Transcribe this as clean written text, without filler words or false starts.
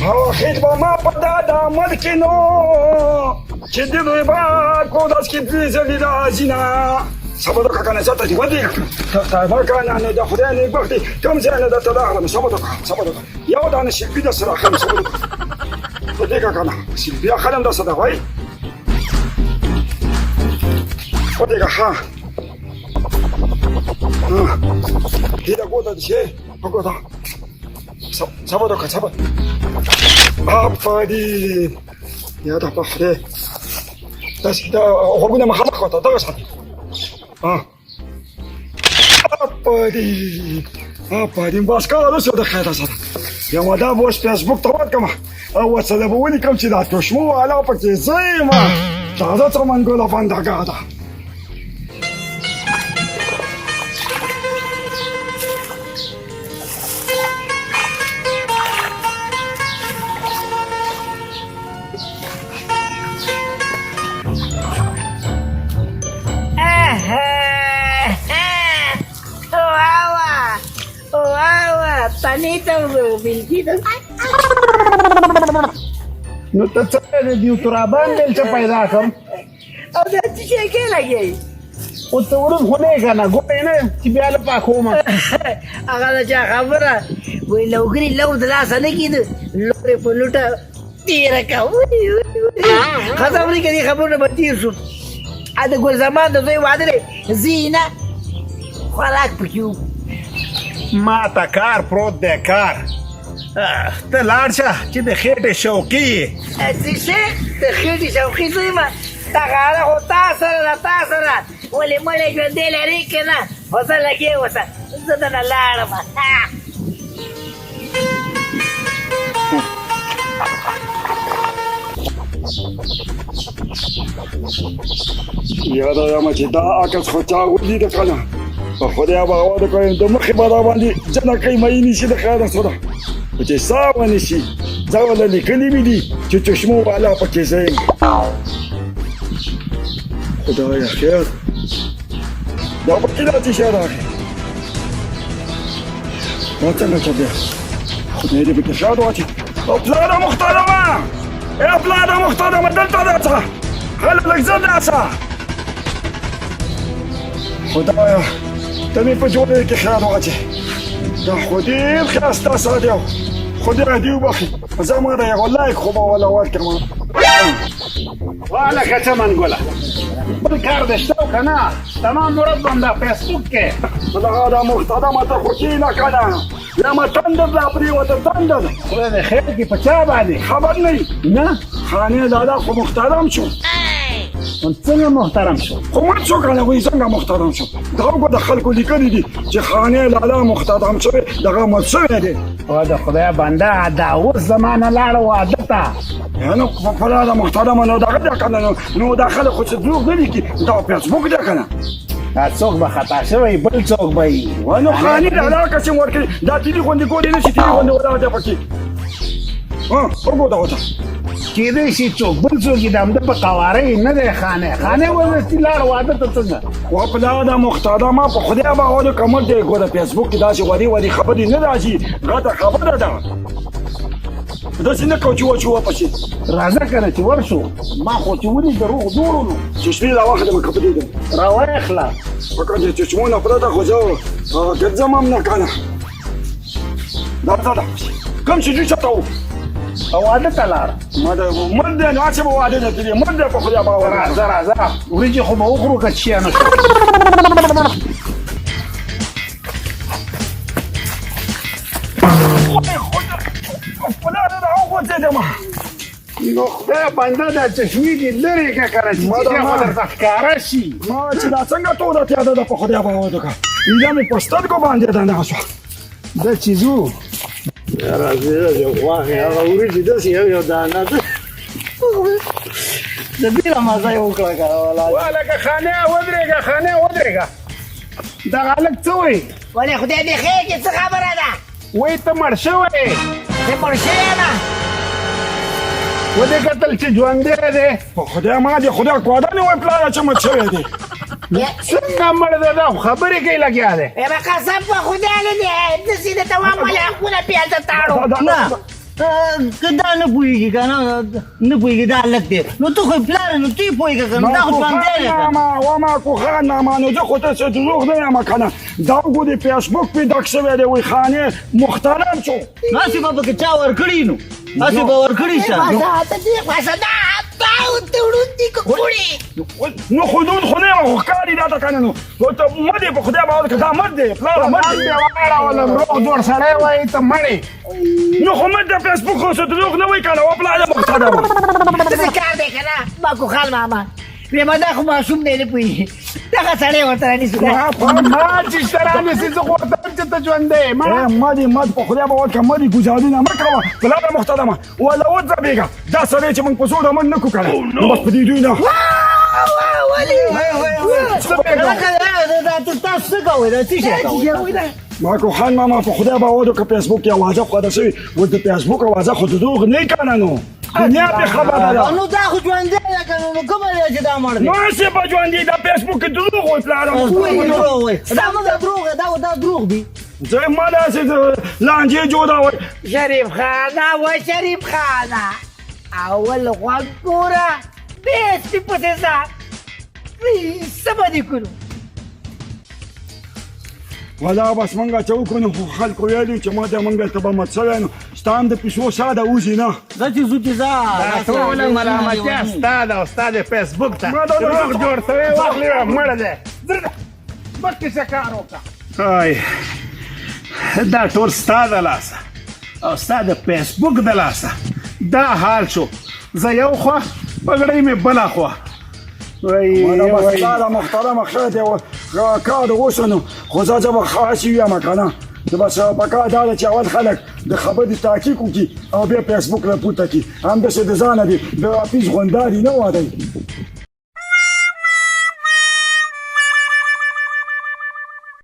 او خدمه ما په دا د عمل کې نو چې د دوی با کو داس کې دې زلي راځي نه صبر وکړه کنه زه ته دې ودی تا کنه نه د خدای نه بختي کوم ځای نه درته راغلم صبر وکړه یو دانه شي د سره خم صبر وکړه دې کنه چې بیا خلم د صدا وای ودی ها هیله کوته دې وګوره صبر وکړه صبر آفرین یا دا په خدای داسې دا غوږونه مخامخ وته دغه شان آفرین بس کار وشو د خیره سره یو دا به اوس فیسبوک ته ورکړم او ورسره به ولیکم چې دا تشمو والا پکې زه یم تازه څرمنګوله بندګاه ده نو ته څه د دیو ترابان بل څه پیدا کړم او دا چې کې لګي او ته ورن خو نه کنه ګورې نه چې بیا له پاکوم هغه دا خبره وای لوګري لو د لاس نه کید لوري په لوټه تیر کا خبرې کې خبره به تیر شو ا د ګل زمان د دوی واده زینه خوراک پکيو ما تا کار پروت دی کار ته لاړ شه چې د خېټې شوقي څه د خېټې شوقي زما تا غاړه هو تا سره ولې مړې ژوندې لري که نه اوسه لګې اوسه زه دنه لاړم یاده یم چې دا عکس خو چا ولیده که نه په خدای باور کوم د مخې به را باندې جنکۍ مې نیسي د خیره سره خو چې سا ونیسي زه ورله لیکلي مې دي چې چشمو والا پکې زه یم خدایه خیر دا پکې دا چې شی راغی دا څنګه چې بیا خدای دې پکې ښاد واچي او پلاره محترمه ای پلاره محترمه دلته راځه هله لږ زه راسه خدایه ته مې په جوړې کې خیال واچې دا خو ډېر ښایسته ساده و خدای دې وبخي زه ما د یو لایک خو به وله ورکړم والکه څه منګوله بل کار دې شته که نه تمام مربم دا فیسبوک کې دغه دا محترمه ته خو کښېنه که نه یم تندر دا پرېوته تندر خدای دې خیر کړي په چا باندې خبر نه نه خانې لالا خو محترم شو څنګه محترم شو خو مړ شو که نه وایي څنګه محترم شو دا وګوره د خلکو لیکلي دي چې خانې لالا محترم شوی دغه مړ شوی دی او د خدای بنده دا اوس زمانه لاړه واده ته نو پلاره محترمه نو دغه دی که نه نو دا خلک خو چې دروغ نه لیکي دا فیسبوک دی که نه دا څوک به خطا شوی بل څوک به وي نو خانې لالا قسم ورکړي دا تیلي غوندې کولی نه شي تیلي غوندې ولاړ دی پکې وګوره ورته کېدای شي څوک بل څوک یې د همده په قواره نه دی خانې ورسي لاړ واده ته څنګه و پلاره دا محترمه په خدای باور کمر دی ګوره فیسبوک کې داسې وړې خبرې نه راځي غټه خبره ده داسې نه کوو چې وچوه پسې راځه که نه چې ورشو ما خو چې ولي دروغ دورو نو چشمې راواخلم که په دې ده راواخله فقط د چشمو نه پرته خو زه ګرځم هم نه که نه دا څه ده کوم چې دوی چاته و او واده ته لاړه مړ دی نو هسې به واده نه کړي مړ دی په خدای باور راځه وریجې خو به وخورو که چیا نه شو پلاره راوغورځېدم نو خدای بنده دا چشمې دې لرې که که نه چې چیزې خو درته ښکاره شي ما چې دا څنګه توره پیاده ده په خدای باور وکړه ایله مې په سترګو باندې دننه شوه دا چې ځو راځي غواړې هغه وریجې داسې یو دانه ده د ډېره مزه یې وکړه که والکه خانې ودرېږه دغه هلک څه وایي ولې خدای دې خیر کړي څه خبره ده وایي ته مړ شوی زه مړ شوی یم ودې کتل چې ژوندی دی په خدای ما دې خدای کوده نه وایي پلاره چې مړ شوی دی څنګه مړ دی دا خبرې کوي لګیا دی قسم په خدای نه دی داسې درته وایم ولې حقونه پیاده تاړو نه که دا نه پوهېږي که نه نه پوهېږي دا هلک دی نو ته خو یې پلار نو ته یې پوهېږه که نه دا خو ژوندی دی که نه وما کوخان ماما نو زه خو ته څه دروغ نه یم که نه دا وګورې فیسبوک پې ډک شوی دی وایي خانې محترم شو هسې به پکې چا ورکړي نو هسې به ورکړي شه نو خودون خو نه یم خو ښکاري دا ته که نه نو ته مړ یې په خدای باور که دا مړ دی پلاره مړ دی واړولم روغ جوړ سړی وایي ته مړې نو خو مړ د فیسبوک خو څه دروغ نه وایي که نه و پلاره محترم داسې کار دی که نه ما کوخال ماما ویې ما دا خو ماشوم دی نه پوهېږي دغه سړی ورته رانیسو ما چې شته رانیسي زه خو ورته وایم چې ته ژوندی یې مړ په خدای باور که مړ ګزارونه مه کوه پلاره محترمه وله وځبېږه دا سړی چې موږ په زوره مړ نه کړو که نه نو بس په دې دوی نه تاسو څه کوئ دا څه شی کوئ ماکو خان ماما په خدای باور که فیسبوک کې اوازه خپره شوې اوس د فیسبوک اوازه خو دروغ نه که نه نو دنیا پې خبره ده نو دا خو ژوندی دی که نو کومه دی چې دا مړ دی نو هسې به ژوندي دا فیسبوک کې دروغ وایي پلاره دا دروغ دا دروغ دي زه ما داسې لانجې جوړوئ شریف خانه و شریف خانه اول غوږ ګوره بیا سپي پسې ځه څه به دې کړو ولا بس منګه چې وکړو نو خلکو ویلي چې ما ته منګه ته به مت شوی نو ستا هم د پیشو ساده وځي نه زه چې ځو چې دا ټوله ملامتیا ستا ده او ستا د فیسبوک ته روغ جوړ سوی واخلې مړه دی مخکې څه کار وکړه هاي دا ټول ستا د لاسه او ستا د فیسبوک د لاسه دا حال شو زه یو خوا پګړۍ مې بله خوا مانا بس پلاره محترمه ښه دی کار اوسه نو خو زه به خاص یم که نه بس پکار دا ده چې اول خلک د خبرې تحقیق وکړي او بیا فیسبوک راپورته کړي همداسې د ځانه دي د اپیز غونډاري نه وادئ